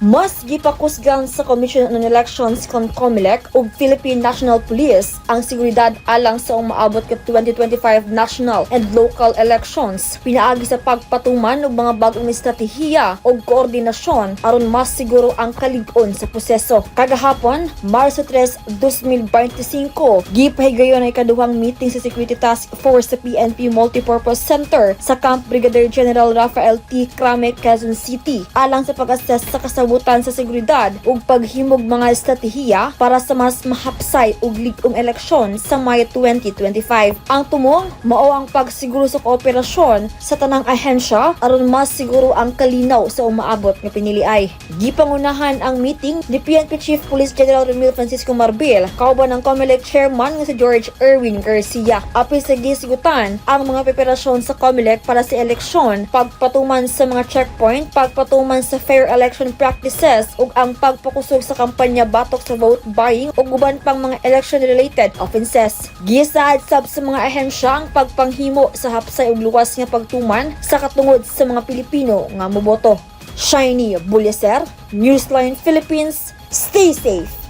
Mas gipakusgan sa Commission on Elections kon COMELEC ug Philippine National Police ang seguridad alang sa umaabot kat 2025 national and local elections. Pinaagi sa pagpatuman og mga bag-ong estratehiya ug koordinasyon aron mas siguro ang kalig-on sa proseso. Kagahapon, Marso 3, 2025, gipahigayon ay kaduhang meeting sa Security Task Force sa PNP Multipurpose Center sa Camp Brigadier General Rafael T. Crame, Quezon City alang sa pag-assess sa kasabutan sa seguridad ug paghimog mga estratehiya para sa mas mahapsay ug lig-ong eleksyon sa Mayo 2025. Ang tumong mao ang pagsiguro sa kooperasyon sa tanang ahensya aron mas siguro ang kalinaw sa umaabot nga piniliay. Gipangunahan ang meeting ni PNP Chief Police General Romil Francisco Marbil kauban ng COMELEC Chairman nga si George Erwin Garcia. Apil sa gisigutan ang mga preparasyon sa COMELEC para sa eleksyon, pagpatuman sa mga checkpoint, pagpatuman sa fair election practices ug ang pagpakusog sa kampanya batok sa vote buying ug uban pang mga election-related offenses. Gisaad sab sa mga ahensya ang pagpanghimo sa hapsay ug luwas nga pagtuman sa katungod sa mga Pilipino nga moboto. Shiny Buliser, Newsline Philippines, stay safe!